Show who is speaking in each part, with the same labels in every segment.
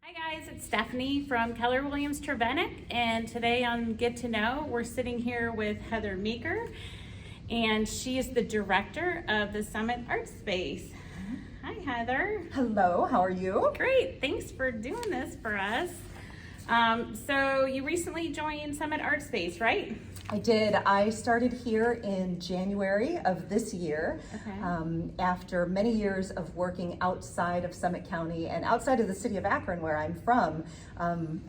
Speaker 1: Hi guys, it's Stephanie from Keller Williams Trevenick, and today on Get to Know, we're sitting here with Heather Meeker, and she is the director of the Summit Art Space. Hi Heather.
Speaker 2: Hello, how are you?
Speaker 1: Great, thanks for doing this for us. So you recently joined Summit Art Space, right?
Speaker 2: I did. I started here in January of this year, after many years of working outside of Summit County and outside of the city of Akron, where I'm from.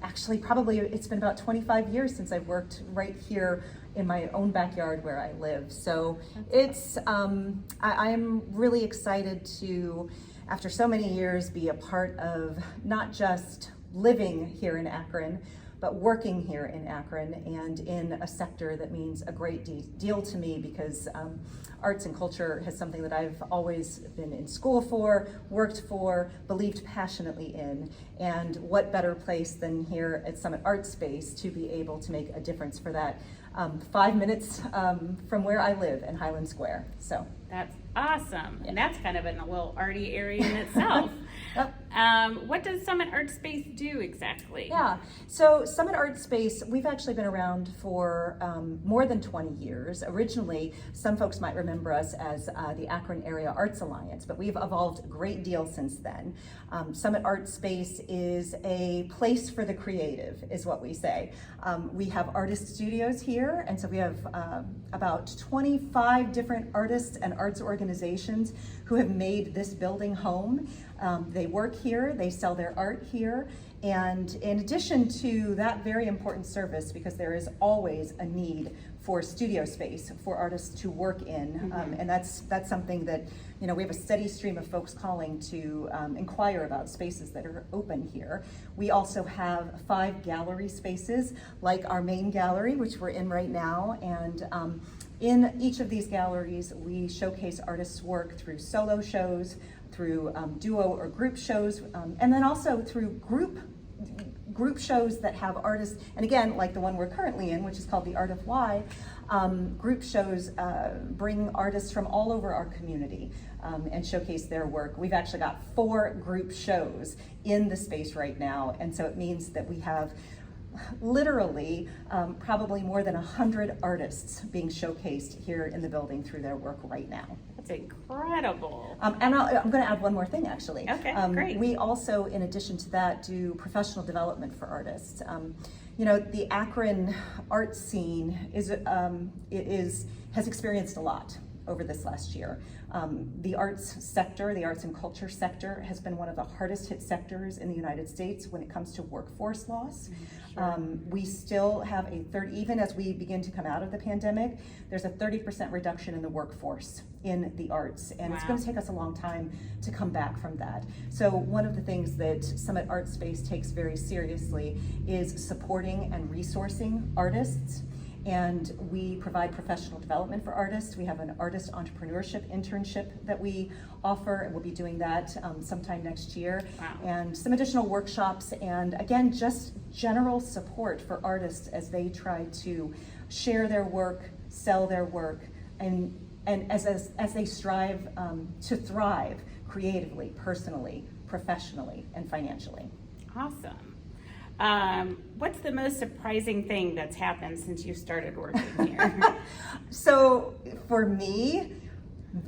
Speaker 2: Actually, probably it's been about 25 years since I've worked right here in my own backyard where I live. So it's, I'm really excited to, after so many years, be a part of not just living here in Akron, but working here in Akron and in a sector that means a great deal to me because arts and culture is something that I've always been in school for, worked for, believed passionately in. And what better place than here at Summit Art Space to be able to make a difference for that 5 minutes from where I live in Highland Square. So
Speaker 1: that's awesome. And that's kind of a little arty area in itself.
Speaker 2: Yep.
Speaker 1: What does Summit Art Space do exactly?
Speaker 2: Yeah, so Summit Art Space, we've actually been around for more than 20 years. Originally, some folks might remember us as the Akron Area Arts Alliance, but we've evolved a great deal since then. Summit Art Space is a place for the creative, is what we say. We have artist studios here, and so we have about 25 different artists and arts organizations who have made this building home. They work here, they sell their art here, and in addition to that very important service, because there is always a need for studio space for artists to work in, and that's something that, you know, we have a steady stream of folks calling to inquire about spaces that are open here. We also have 5 gallery spaces, like our main gallery, which we're in right now, and in each of these galleries, we showcase artists' work through solo shows, through duo or group shows, and then also through group shows that have artists, and again, like the one we're currently in, which is called The Art of Why, group shows bring artists from all over our community and showcase their work. We've actually got 4 group shows in the space right now, and so it means that we have literally probably more than 100 artists being showcased here in the building through their work right now.
Speaker 1: That's incredible.
Speaker 2: And I'm going to add one more thing, actually.
Speaker 1: Okay, great.
Speaker 2: We also, in addition to that, do professional development for artists. You know, the Akron art scene has experienced a lot over this last year. The arts sector, the arts and culture sector, has been one of the hardest hit sectors in the United States when it comes to workforce loss. Sure. We still have even as we begin to come out of the pandemic, there's a 30% reduction in the workforce in the arts, and It's going to take us a long time to come back from that. So one of the things that Summit Art Space takes very seriously is supporting and resourcing artists. And we provide professional development for artists. We have an artist entrepreneurship internship that we offer, and we'll be doing that sometime next year.
Speaker 1: Wow. And
Speaker 2: some additional workshops, and again, just general support for artists as they try to share their work, sell their work, and as they strive to thrive creatively, personally, professionally, and financially.
Speaker 1: Awesome. What's the most surprising thing that's happened since you started working here?
Speaker 2: So for me,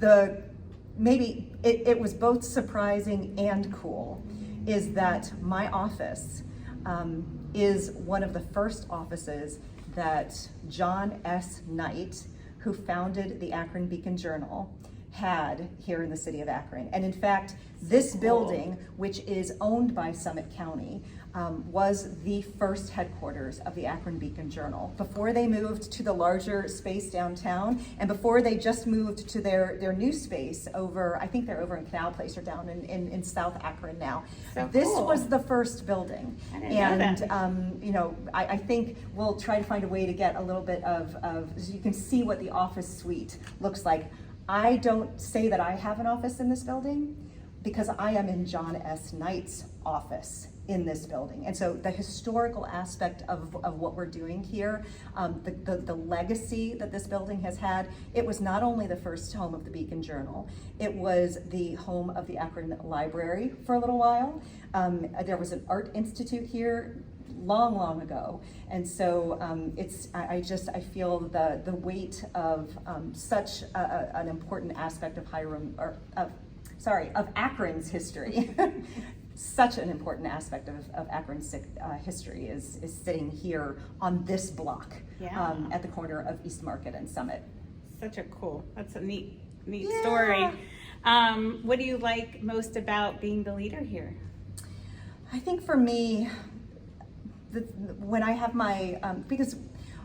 Speaker 2: it was both surprising and cool, is that my office is one of the first offices that John S. Knight, who founded the Akron Beacon Journal, had here in the city of Akron. And in fact, this building, which is owned by Summit County, was the first headquarters of the Akron Beacon Journal. Before they moved to the larger space downtown, and before they just moved to their new space over, I think they're over in Canal Place or down in South Akron now.
Speaker 1: So
Speaker 2: this
Speaker 1: cool.
Speaker 2: was the first building.
Speaker 1: I didn't know that.
Speaker 2: You know, I think we'll try to find a way to get a little bit of so you can see what the office suite looks like. I don't say that I have an office in this building because I am in John S. Knight's office in this building. And so the historical aspect of what we're doing here, the legacy that this building has had, it was not only the first home of the Beacon Journal, it was the home of the Akron Library for a little while. There was an art institute here long ago, and so I feel the weight of such an important aspect of of Akron's history. Such an important aspect of Akron's history is sitting here on this block,
Speaker 1: Yeah.
Speaker 2: At the corner of East Market and Summit.
Speaker 1: That's a neat
Speaker 2: Yeah.
Speaker 1: story. What do you like most about being the leader here?
Speaker 2: I think for me, when I have my, because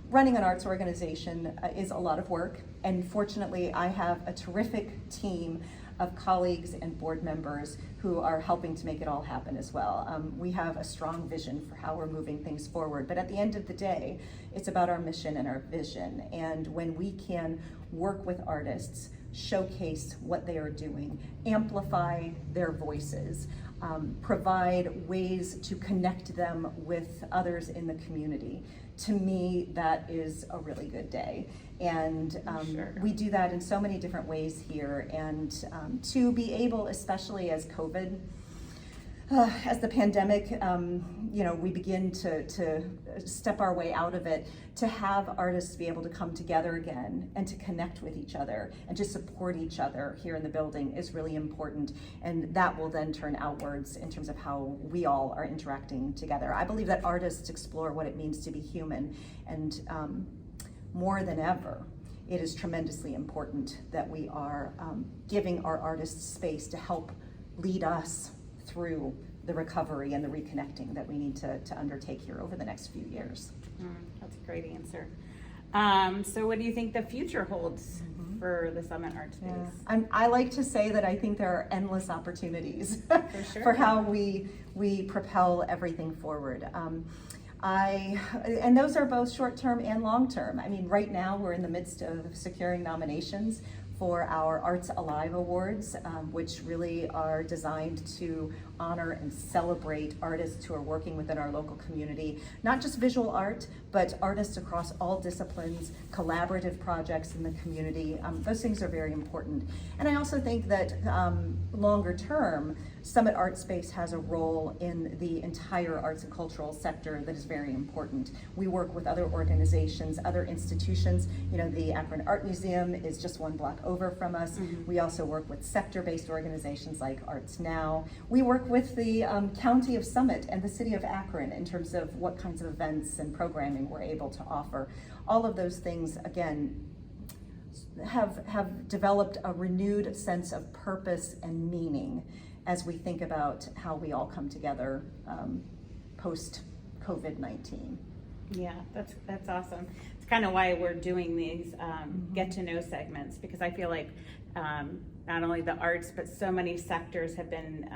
Speaker 2: running an arts organization is a lot of work, and fortunately I have a terrific team of colleagues and board members who are helping to make it all happen as well. We have a strong vision for how we're moving things forward, but at the end of the day, it's about our mission and our vision. And when we can work with artists, showcase what they are doing, amplify their voices, provide ways to connect them with others in the community, to me, that is a really good day. And
Speaker 1: Sure.
Speaker 2: we do that in so many different ways here. And to be able, especially as COVID, as the pandemic, we begin to step our way out of it, to have artists be able to come together again and to connect with each other and to support each other here in the building is really important. And that will then turn outwards in terms of how we all are interacting together. I believe that artists explore what it means to be human, and more than ever, it is tremendously important that we are giving our artists space to help lead us through the recovery and the reconnecting that we need to undertake here over the next few years.
Speaker 1: That's a great answer. So what do you think the future holds for the Summit Art Space?
Speaker 2: Yeah. I like to say that I think there are endless opportunities
Speaker 1: sure.
Speaker 2: for how we propel everything forward. And those are both short-term and long-term. I mean, right now we're in the midst of securing nominations for our Arts Alive Awards, which really are designed to honor and celebrate artists who are working within our local community, not just visual art, but artists across all disciplines, collaborative projects in the community. Those things are very important. And I also think that longer term, Summit Art Space has a role in the entire arts and cultural sector that is very important. We work with other organizations, other institutions. The Akron Art Museum is just one block over from us.
Speaker 1: Mm-hmm.
Speaker 2: We also work with sector-based organizations like Arts Now. We work with the County of Summit and the City of Akron in terms of what kinds of events and programming we're able to offer. All of those things, again, have developed a renewed sense of purpose and meaning as we think about how we all come together post-COVID-19.
Speaker 1: Yeah, that's awesome. It's kind of why we're doing these get to know segments, because I feel like not only the arts, but so many sectors have been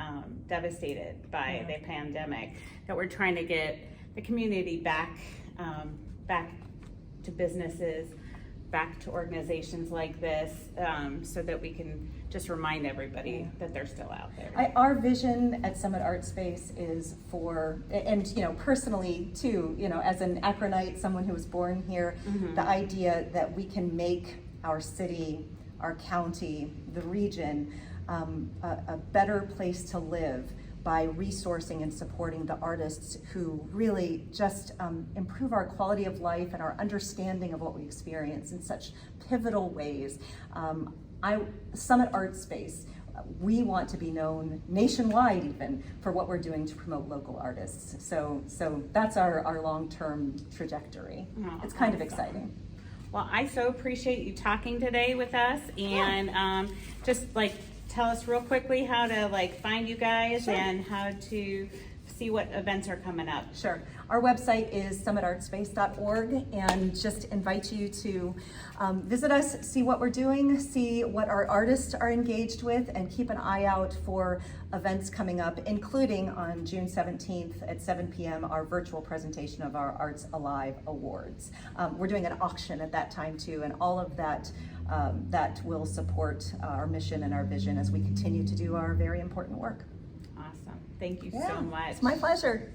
Speaker 1: devastated by the pandemic, that we're trying to get the community back to businesses, back to organizations like this, so that we can just remind everybody that they're still out there.
Speaker 2: Our vision at Summit Art Space is personally too, as an Akronite, someone who was born here, the idea that we can make our city, our county, the region, a better place to live by resourcing and supporting the artists who really just improve our quality of life and our understanding of what we experience in such pivotal ways. Summit Art Space, we want to be known nationwide even for what we're doing to promote local artists. So that's our long-term trajectory. It's kind of exciting.
Speaker 1: Well, I so appreciate you talking today with us, and just tell us real quickly how to find you guys and how to see what events are coming up.
Speaker 2: Sure. Our website is summitartspace.org, and just invite you to visit us, see what we're doing, see what our artists are engaged with, and keep an eye out for events coming up, including on June 17th at 7 p.m. our virtual presentation of our Arts Alive Awards. We're doing an auction at that time too, and all of that that will support our mission and our vision as we continue to do our very important work.
Speaker 1: Awesome. Thank you
Speaker 2: Yeah,
Speaker 1: so much.
Speaker 2: it's my pleasure.